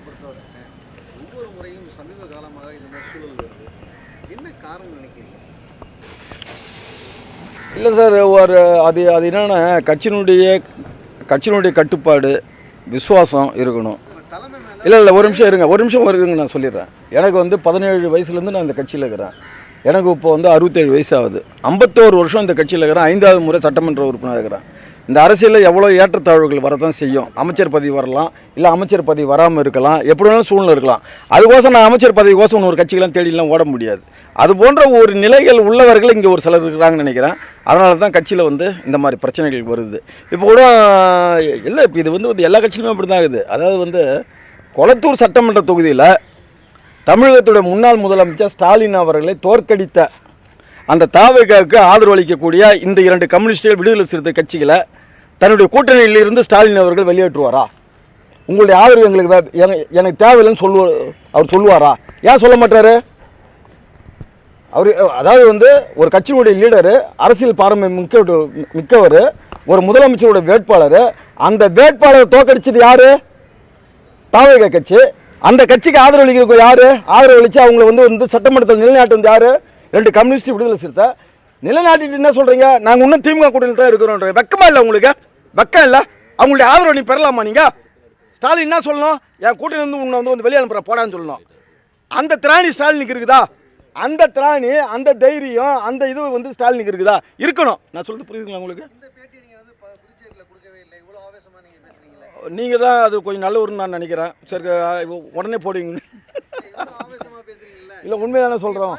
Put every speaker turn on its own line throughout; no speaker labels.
பொறுத்தவரை ஒவ்வொரு முறையும் சமீப காலமாக இந்த மாதிரி சூழல் வருது. என்ன காரணம் நினைக்கிறீங்க?
இல்லை சார், அது என்னென்னா கட்சியினுடைய கட்டுப்பாடு, விசுவாசம் இருக்கணும்.
தலைமை மேல
இல்லை ஒரு நிமிஷம் இருங்க, நான் சொல்லிடுறேன். எனக்கு 17 வயசுலேருந்து நான் இந்த கட்சியில் இருக்கிறேன். எனக்கு இப்போ 67 வயசு ஆகுது. 51 வருஷம் இந்த கட்சியில் இருக்கிறேன். 5வது முறை சட்டமன்ற உறுப்பினர் இருக்கிறேன். இந்த அரசியலில் எவ்வளோ ஏற்றத்தாழ்வுகள் வரதான் செய்யும். அமைச்சர் பதவி வரலாம், இல்லை அமைச்சர் பதவி வராமல் இருக்கலாம், எப்படி வேணாலும் சூழ்நிலை இருக்கலாம். அதுக்கோசம் நான் அமைச்சர் பதவிக்கோசம் ஒரு கட்சிக்கெல்லாம் தேடிலாம் ஓட முடியாது. அது போன்ற ஒரு நிலைகள் உள்ளவர்கள் இங்கே ஒரு சிலர் இருக்கிறாங்கன்னு நினைக்கிறேன். அதனால தான் கட்சியில் இந்த மாதிரி பிரச்சனைகள் வருது. இப்போ கூட இல்லை, இப்போ இது எல்லா கட்சியிலுமே அப்படி தான் இருக்குது. அதாவது கொளத்தூர் சட்டமன்ற தொகுதியில் தமிழகத்துடைய முன்னாள் முதலமைச்சர் ஸ்டாலின் அவர்களை தோற்கடித்த அந்த தாவேகாவுக்கு ஆதரவு அளிக்கக்கூடிய இந்த 2 கம்யூனிஸ்டுகள், விடுதலை சிறுத்தை கட்சிகளை தன்னுடைய கூட்டணியில் இருந்து ஸ்டாலின் அவர்கள் வெளியேற்றுவாரா? உங்களுடைய ஆதரவு எனக்கு தேவையில்லைன்னு அவர் சொல்லுவாரா? ஏன் சொல்ல மாட்டாரு? அவர் அதாவது ஒரு கட்சியினுடைய லீடரு, அரசியல் பாரம்பரியம் மிக்கவர், ஒரு முதலமைச்சருடைய வேட்பாளர். அந்த வேட்பாளரை தோற்கடிச்சது யாரு? தாவேகா கட்சி. அந்த கட்சிக்கு ஆதரவு அளிக்க யாரு? ஆதரவு அளிச்சு அவங்களை சட்டமன்றத்தில் நிலைநாட்டு யாரு? 2 கம்யூனிஸ்ட், விடுதலை சிறுத்தை. நிலைநாட்டிட்டு என்ன சொல்றீங்க? நாங்கள் இன்னும் திமுக கூட்டணியில் தான் இருக்கிறோம். வெக்கமா இல்லை உங்களுக்கு? வெக்கம் இல்லை? அவங்களுடைய ஆதரவு நீ பெறலாமா? நீங்க ஸ்டாலின் என்ன சொல்லணும்? என் கூட்டணி உன்னை வெளியே அனுப்புற போடான்னு சொல்லணும். அந்த திராணி ஸ்டாலினுக்கு இருக்குதா? அந்த திராணி, அந்த தைரியம், அந்த இது ஸ்டாலினுக்கு இருக்குதா? இருக்கணும். நான் சொல்றது புரியுதுங்களா உங்களுக்கு? நீங்கள் தான் அது கொஞ்சம் நல்லவருன்னு நான் நினைக்கிறேன். சரி, உடனே போடுவீங்க. இல்லை, உண்மைதானே சொல்கிறோம்.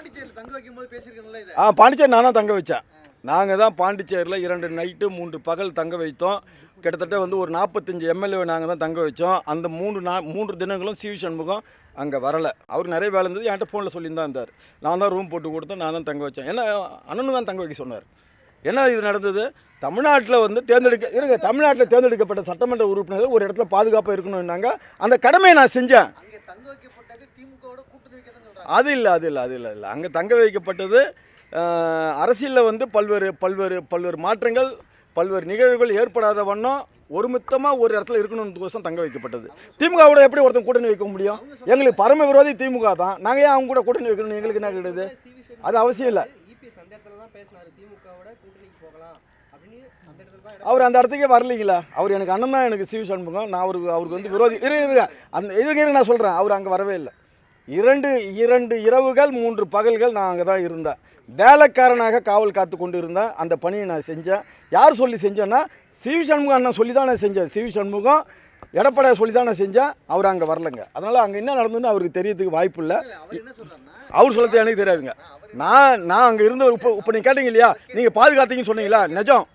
பாண்டிச்சேரி நான் தான் தங்க வச்சேன். நாங்கள் தான் பாண்டிச்சேரியில் 2 நைட்டு 3 பகல் தங்க வைத்தோம். கிட்டத்தட்ட ஒரு 45 எம்எல்ஏ நாங்கள் தான் தங்க வச்சோம். அந்த 3 தினங்களும் சிவி சண்முகம் அங்கே வரலை. அவருக்கு நிறைய வேலை இருந்தது. என்கிட்ட ஃபோனில் சொல்லியிருந்தான் இருந்தார். நான் தான் ரூம் போட்டு கொடுத்தேன், நான் தான் தங்க வச்சேன். ஏன்னா அண்ணனு தான் தங்க வைக்க சொன்னார். என்ன இது நடந்தது? தமிழ்நாட்டில் தேர்ந்தெடுக்கப்பட்ட சட்டமன்ற உறுப்பினர்கள் ஒரு இடத்துல பாதுகாப்பாக இருக்கணும்னாங்க. அந்த கடமையை நான் செஞ்சேன். அது இல்லை. அங்கே தங்க வைக்கப்பட்டது அரசியலில் பல்வேறு மாற்றங்கள், பல்வேறு நிகழ்வுகள் ஏற்படாத வண்ணம் ஒருமித்தமாக ஒரு இடத்துல இருக்கணும்னு தங்க வைக்கப்பட்டது. திமுகவோட எப்படி ஒருத்தன் கூட்டணி வைக்க முடியும்? எங்களுக்கு பரம விரோதி திமுக தான். நாங்கள் ஏன் அவங்க கூட கூட்டணி வைக்கணும்? எங்களுக்கு என்ன கிடையாது? அது அவசியம் இல்லை. அவர் அந்த இடத்துக்கே வரலீங்களா? அவர் எனக்கு அண்ணன் தான். எனக்கு சிவி சண்முகம். நான் அவருக்கு விரோதி. நான் சொல்கிறேன், அவர் அங்கே வரவே இல்லை. 2 இரவுகள் 3 பகல்கள் நான் அங்கே தான் இருந்தேன். வேலைக்காரனாக காவல் காத்து கொண்டு இருந்தேன். அந்த பணியை நான் செஞ்சேன். யார் சொல்லி செஞ்சேன்னா, சிவி சண்முகம் அண்ணன் சொல்லி தான் நான் செஞ்சேன். சிவி சண்முகம் எடப்பாடியை சொல்லி தான் நான் செஞ்சேன். அவர் அங்கே வரலைங்க. அதனால் அங்கே என்ன நடந்ததுன்னு அவருக்கு தெரியறதுக்கு வாய்ப்பு இல்லை. அவர் சொல்லறது எனக்கு தெரியாதுங்க. நான் அங்கே இருந்தவர். இப்போ நீங்கள் கேட்டீங்க இல்லையா, நீங்கள் பாதுகாத்தீங்கன்னு சொன்னீங்களா? நிஜம்.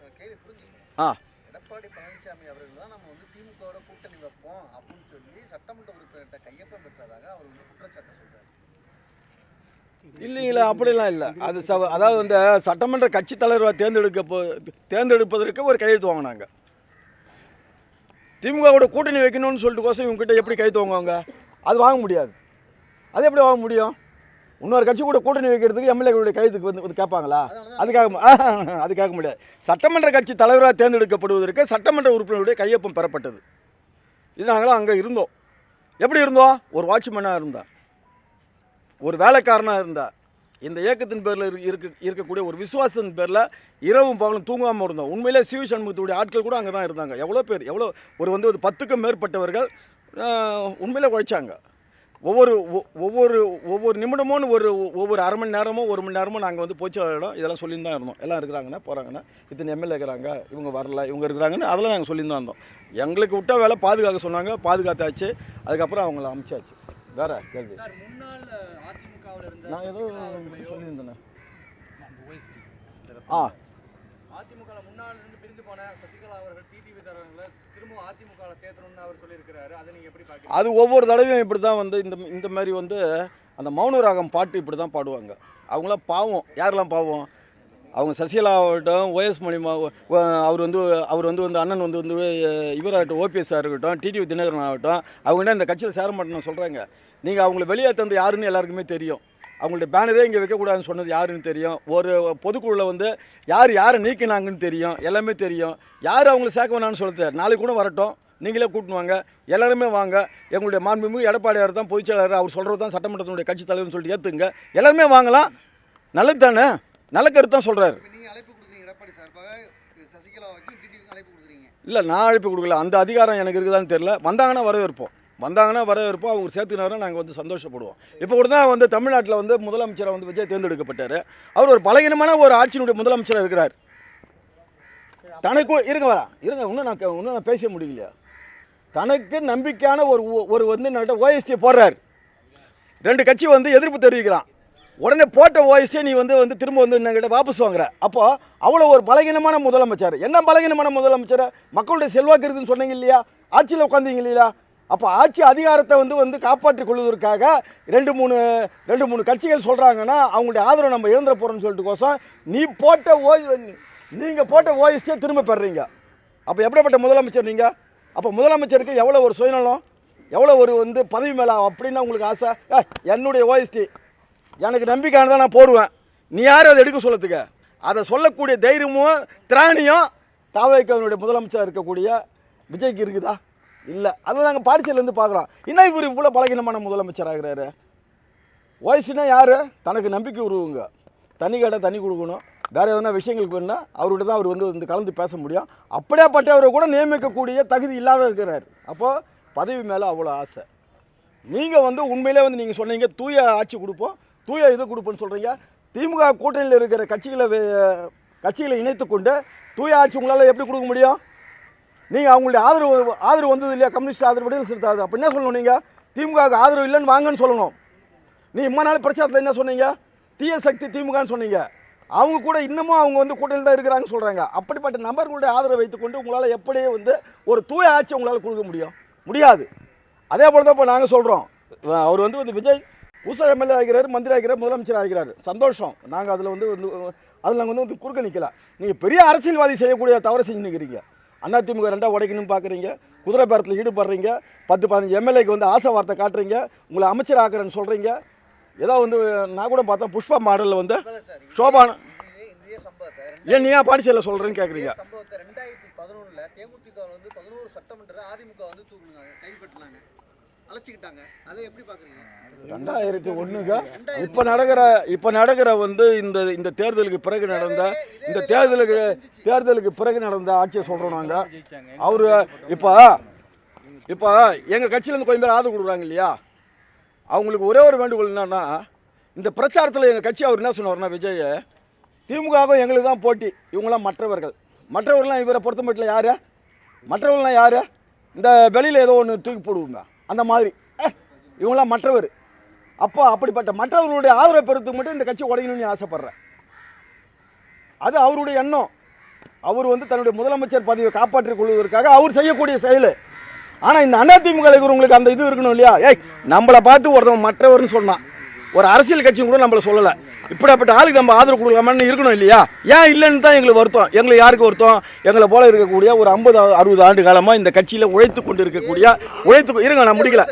எடப்பாடி பழனிசாமி அவர்கள் தான் நம்ம திமுகவோட கூட்டணி வைப்போம் அப்படின்னு சொல்லி சட்டமன்ற உறுப்பினர்கிட்ட கையொப்பம் பெற்றதாக அவர் குற்றச்சாட்டு சொல்றாரு.
இல்லைங்களா? அப்படிலாம் இல்லை. அது அதாவது சட்டமன்ற கட்சி தலைவரை தேர்ந்தெடுப்பதற்கு ஒரு கையெழுத்து வாங்கினாங்க. திமுகவோட கூட்டணி வைக்கணும்னு சொல்லிட்டு கோசம் இவங்ககிட்ட எப்படி கையெழுத்து வாங்குவாங்க? அது வாங்க முடியாது. அது எப்படி வாங்க முடியும்? இன்னொரு கட்சி கூட கூட்டணி வைக்கிறதுக்கு எம்எல்ஏக்களுடைய கைதுக்கு கேட்பாங்களா? அதுக்காக முடியாது. சட்டமன்ற கட்சி தலைவராக தேர்ந்தெடுக்கப்படுவதற்கு சட்டமன்ற உறுப்பினருடைய கையொப்பம் பெறப்பட்டது. இது நாங்களாம் அங்கே இருந்தோம். எப்படி இருந்தோம்? ஒரு வாட்ச்மேனாக இருந்தால், ஒரு வேலைக்காரனாக இருந்தால், இந்த இயக்கத்தின் பேரில் இருக்கக்கூடிய ஒரு விசுவாசத்தின் பேரில் இரவும் பகலும் தூங்காமல் இருந்தோம். உண்மையிலே சிவி சண்முகத்துடைய ஆட்கள் கூட அங்கே தான் இருந்தாங்க. எவ்வளோ பேர், ஒரு 10க்கும் மேற்பட்டவர்கள் உண்மையிலே உழைச்சாங்க. ஒவ்வொரு நிமிடமும் ஒவ்வொரு அரை மணி நேரமோ 1 மணி நேரமோ நாங்கள் போச்சு இடம் இதெல்லாம் சொல்லிட்டு தான் இருந்தோம். எல்லாம் இருக்கிறாங்கன்னா போகிறாங்கன்னா, இத்தனை எம்எல்ஏ இருக்கிறாங்க, இவங்க வரல, இவங்க இருக்கிறாங்கன்னு அதெல்லாம் நாங்கள் சொல்லிட்டு தான் இருந்தோம். எங்களுக்கு விட்ட வேலை பாதுகாக்க சொன்னாங்க, பாதுகாத்தாச்சு. அதுக்கப்புறம் அவங்கள அனுப்பிச்சாச்சு. வேற கேள்வி? நான் ஏதோ சொல்லியிருந்தேன்.
அதிமுக முன்னாள் இருந்து பிரிந்து போன சசிகலா அவர்கள் டிடிவி தரங்களை திரும்ப அதிமுக சேர்த்தணும்னு அவர் சொல்லியிருக்கிறாரு. அதை நீங்கள் எப்படி பார்க்குறீங்க?
அது ஒவ்வொரு தடவையும் இப்படி தான் இந்த மாதிரி அந்த மௌன ராகம் பாட்டு இப்படி தான் பாடுவாங்க. அவங்களாம் பாவம். யாரெல்லாம் பாவம்? அவங்க சசிகலா ஆகட்டும், OS மணிமா, அவர் அண்ணன் இவராகட்டும், OPS இருக்கட்டும், டிடிவி தினகரன் ஆகட்டும், அவங்க என்ன இந்த கட்சியில் சேர மாட்டேன்னு சொல்கிறாங்க. நீங்கள் அவங்கள வெளியே தந்து யாருன்னு எல்லாருக்குமே தெரியும். அவங்களுடைய பேனரே இங்கே வைக்கக்கூடாதுன்னு சொன்னது யாருன்னு தெரியும். ஒரு பொதுக்குழுவில் யாரை நீக்கினாங்கன்னு தெரியும். எல்லாமே தெரியும். யார் அவங்களை சேர்க்க வேணான்னு சொல்லுது. நாளைக்கு கூட வரட்டும், நீங்களே கூட்டின்னு வாங்க, எல்லாருமே வாங்க. எங்களுடைய மாண்புமிகு எடப்பாடியார் தான் பொதுச் செயலாளர், அவர் சொல்கிறது தான் சட்டமன்றத்தினுடைய கட்சித் தலைவர்னு சொல்லிட்டு ஏற்றுங்க. எல்லாருமே வாங்கலாம், நல்லது தானே, நல்ல கருத்து தான் சொல்கிறாரு.
நீங்க அழைப்பு கொடுக்குறீங்க எடப்பாடி சார்பாக, சசிகலாவுக்கு டிடிவிக்கு அழைப்பு கொடுக்குறீங்க.
இல்லை, நான் அழைப்பு கொடுக்கல, அந்த அதிகாரம் எனக்கு இருக்குதான்னு தெரியல. வந்தாங்கன்னா வரவேற்போம், அவங்க சேர்த்துனாரும் நாங்கள் வந்து சந்தோஷப்படுவோம். இப்போ கூட தான் வந்து தமிழ்நாட்டில் வந்து முதலமைச்சரை வந்து விஜய் தேர்ந்தெடுக்கப்பட்டார். அவர் ஒரு பலகீனமான ஒரு ஆட்சியினுடைய முதலமைச்சராக இருக்கிறார். தனக்கும் இன்னும் நான் பேச முடியலையா? தனக்கு நம்பிக்கையான ஒரு வந்து ஓஎஸ்டியை போடுறார். 2 கட்சி வந்து எதிர்ப்பு தெரிவிக்கிறான். உடனே போட்ட ஓஎஸ்டியை நீ வந்து திரும்ப வந்து என்கிட்ட வாபஸ் வாங்குற. அப்போ அவ்வளோ ஒரு பலகீனமான முதலமைச்சர். என்ன பலகீனமான முதலமைச்சர்? மக்களுடைய செல்வாக்கு இருக்குதுன்னு சொன்னீங்க இல்லையா, ஆட்சியில் உட்காந்தீங்க இல்லையா? அப்போ ஆட்சி அதிகாரத்தை வந்து காப்பாற்றிக் கொள்வதற்காக 2-3 கட்சிகள் சொல்கிறாங்கன்னா அவங்களுடைய ஆதரவு நம்ம இழந்துட போகிறோம்னு சொல்லிட்டு கோசம் நீங்கள் போட்ட ஓஎஸ்டியை திரும்ப பெறுறீங்க. அப்போ எப்படிப்பட்ட முதலமைச்சர் நீங்கள்? அப்போ முதலமைச்சருக்கு எவ்வளோ ஒரு சுயநலம், எவ்வளோ ஒரு வந்து பதவி மேலே அப்படின்னு உங்களுக்கு ஆசை? என்னுடைய ஓஎஸ்டி எனக்கு நம்பிக்கையானதான் நான் போடுவேன், நீ யாரும் அதை எடுக்க சொல்லத்துக்கு? அதை சொல்லக்கூடிய தைரியமும் திராணியும் தாவேக்காவினுடைய முதலமைச்சராக இருக்கக்கூடிய விஜய்க்கு இருக்குதா? இல்லை. அதில் நாங்கள் பாடிச்சையிலேருந்து பார்க்குறோம். இன்னும் இவர் இவ்வளோ பலகீனமான முதலமைச்சர் ஆகிறாரு. ஓஎஸ்டினா யார்? தனக்கு நம்பிக்கை உருவுங்க, தண்ணி கேட்டால் தண்ணி கொடுக்கணும், வேறு எதனா விஷயங்களுக்கு வேணுன்னா அவர்கிட்ட தான் அவர் வந்து கலந்து பேச முடியும். அப்படியேப்பட்டவரை கூட நியமிக்கக்கூடிய தகுதி இல்லாத இருக்கிறார். அப்போது பதவி மேலே அவ்வளோ ஆசை. நீங்கள் வந்து உண்மையிலே வந்து நீங்கள் சொன்னீங்க தூய ஆட்சி கொடுப்போம், தூய இது கொடுப்போன்னு சொல்கிறீங்க. திமுக கூட்டணியில் இருக்கிற கட்சிகளை இணைத்து கொண்டு தூய ஆட்சி உங்களால் எப்படி கொடுக்க முடியும்? நீங்கள் அவங்களுடைய ஆதரவு வந்தது இல்லையா? கம்யூனிஸ்ட் ஆதரவு, விடுதலை சிறுத்தை ஆதரவு. அப்போ என்ன சொல்லணும்? நீங்கள் திமுகவுக்கு ஆதரவு இல்லைன்னு வாங்கன்னு சொல்லணும். நீ இம்மா நாள் பிரச்சாரத்தில் என்ன சொன்னீங்க? தீய சக்தி திமுகன்னு சொன்னீங்க. அவங்க கூட இன்னமும் அவங்க வந்து கூட்டணியில் தான் இருக்கிறாங்கன்னு சொல்கிறாங்க. அப்படிப்பட்ட நபர்களுடைய ஆதரவை வைத்துக்கொண்டு உங்களால் எப்படி வந்து ஒரு தூய ஆட்சி உங்களால் கொடுக்க முடியாது. அதே போல தான் இப்போ நாங்கள் சொல்கிறோம். அவர் வந்து விஜய் புதுசாக எம்எல்ஏ ஆகிறார், மந்திரி ஆகிறார், முதலமைச்சர் ஆகிறார். சந்தோஷம். நாங்கள் அதில் நாங்கள் வந்து குறுக்க நிற்கல. நீங்கள் பெரிய அரசியல்வாதி செய்யக்கூடிய தவறு செஞ்சு நிற்கிறீங்க. அதிமுக 2 உடைக்கணும்னு பார்க்குறீங்க, குதிரை பேரத்தில் ஈடுபடுறீங்க, 10-15 எம்எல்ஏக்கு வந்து ஆசை வார்த்தை காட்டுறீங்க, உங்களை அமைச்சர் ஆக்குறேன்னு சொல்கிறீங்க. ஏதோ வந்து நான் கூட பார்த்தா புஷ்பா மாடலில் வந்து சோபான ஏன் நீ ஏன் பாடிச்சையில் சொல்கிறேன்னு கேட்குறீங்க.
சம்பவத்தை 2011 தேமுதிக வந்து 11 சட்டமன்ற அதிமுக வந்து கைப்பற்றினாங்க, அழைச்சிக்கிட்டாங்க. அதை எப்படி பார்க்குறீங்க?
2001 இப்போ நடக்கிற வந்து இந்த தேர்தலுக்கு பிறகு நடந்த தேர்தலுக்கு பிறகு நடந்த ஆட்சியை சொல்கிறோம் நாங்கள். அவர் இப்போ எங்கள் கட்சியிலேருந்து கொஞ்சம் பேர் ஆதரவு கொடுக்குறாங்க இல்லையா, அவங்களுக்கு ஒரே ஒரு வேண்டுகோள் என்னன்னா, இந்த பிரச்சாரத்தில் எங்கள் கட்சி அவர் என்ன சொன்னார்னா, விஜய் திமுகவும் எங்களுக்கு தான் போட்டி, இவங்களாம் மற்றவர்கள்லாம் இவரை பொறுத்த மட்டும் யார்? மற்றவர்கள்லாம் யார்? இந்த வெளியில் ஏதோ ஒன்று தூக்கி போடுவோங்க அந்த மாதிரி, இவங்களாம் மற்றவர். அப்போ அப்படிப்பட்ட மற்றவர்களுடைய ஆதரவை பெறத்துக்கு மட்டும் இந்த கட்சி உடையணும்னு ஆசைப்படுறேன். அது அவருடைய எண்ணம். அவர் வந்து தன்னுடைய முதலமைச்சர் பதவியை காப்பாற்றிக் கொள்வதற்காக அவர் செய்யக்கூடிய செயல். ஆனால் இந்த அதிமுக இருக்கிறவங்களுக்கு அந்த இது இருக்கணும் இல்லையா? நம்மளை பார்த்து ஒருத்தவங்க மற்றவர்னு சொன்னான், ஒரு அரசியல் கட்சியும் கூட நம்மளை சொல்லலை. இப்படிப்பட்ட ஆளுக்கு நம்ம ஆதரவு கொடுக்கலாமான்னு இருக்கணும் இல்லையா? ஏன் இல்லைன்னு தான் எங்களுக்கு வருத்தம். எங்களுக்கு யாருக்கு வருத்தம்? எங்களை போல இருக்கக்கூடிய ஒரு 50-60 ஆண்டு காலமாக இந்த கட்சியில் உழைத்து கொண்டு இருக்கக்கூடிய இருங்க, நான் முடியல.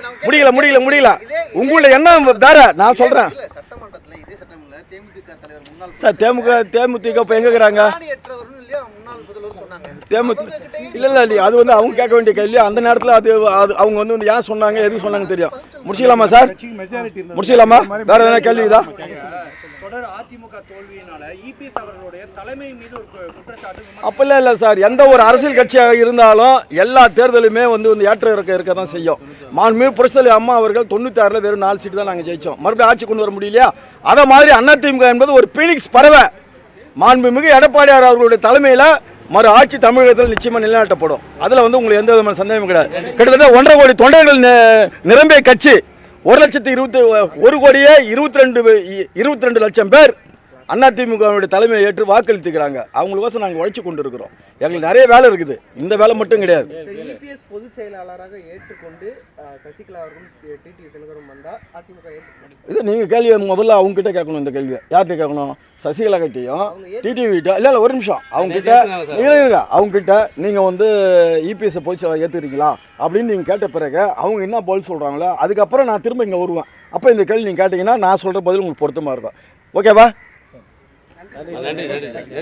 உங்களுடைய எண்ணம் வேற. நான் சொல்கிறேன் சார், தேமுதிக இப்போ எங்கே இருக்கிறாங்க? இல்லை, அது வந்து அவங்க கேட்க வேண்டிய கேள்வி. அந்த நேரத்தில் அது அவங்க வந்து ஏன் சொன்னாங்க, எதுக்கு சொன்னாங்க தெரியும். முடிச்சிக்கலாமா சார்? முடிச்சிக்கலாமா? வேற எதனா கேள்வி இதா?
தொடர் அதிமுக தோல்வியினால இபிஎஸ் அவர்களுடைய தலைமை மீது ஒரு குற்றச்சாட்டு.
அப்பெல்லாம் இல்லை சார், எந்த ஒரு அரசியல் கட்சியாக இருந்தாலும் எல்லா தேர்தலுமே வந்து ஏற்ற இருக்க தான் செய்யும். மாண்புமிகு புரட்சித்தலைவி அம்மா அவர்கள் 96 வெறும் 4 சீட்டு தான் நாங்கள் ஜெயிச்சோம். மறுபடியும் ஆட்சி கொண்டு வர முடியலையா? அதை மாதிரி அதிமுக என்பது ஒரு பீனிக்ஸ் பறவை. மாண்புமிகு எடப்பாடியார் அவர்களுடைய தலைமையில் மறு ஆட்சி தமிழகத்தில் நிச்சயமாக நிலைநாட்டப்படும். அதில் வந்து உங்களுக்கு எந்த விதமான சந்தேகமும் கிடையாது. கிட்டத்தட்ட 1.5 கோடி தொண்டர்கள் நிரம்பிய கட்சி. 1,22,22 லட்சம் பேர் அதிமுகவுடைய தலைமையை ஏற்று வாக்களித்துக்கிறாங்க. அவங்களுக்கோசம் நாங்கள் உழைச்சி கொண்டு இருக்கிறோம். எங்களுக்கு நிறைய வேலை இருக்குது, இந்த வேலை மட்டும் கிடையாது.
இபிஎஸ் பொதுச் செயலாளராக ஏற்றுக்கொண்டு சசிகலா அவர்களும் டிடிவி தினகரனும் வந்தால் அதிமுக ஏற்றுக்கொண்டு
இது நீங்கள் கேள்வி முதல்ல அவங்க கிட்ட கேட்கணும். இந்த கேள்வியை யார்கிட்ட கேட்கணும்? சசிகலா கிட்டையும் டிடிவி கிட்ட. இல்லை ஒரு நிமிஷம், அவங்க கிட்ட நீங்கள் வந்து இபிஎஸ் பொதுச் செயலாளர் ஏற்றுக்கிறீங்களா அப்படின்னு நீங்கள் கேட்ட பிறகு அவங்க என்ன பதில் சொல்கிறாங்களோ அதுக்கப்புறம் நான் திரும்ப இங்கே வருவேன். அப்போ இந்த கேள்வி நீங்கள் கேட்டிங்கன்னா நான் சொல்கிற பதில் உங்களுக்கு பொருத்தமாக இருக்கும். ஓகேவா?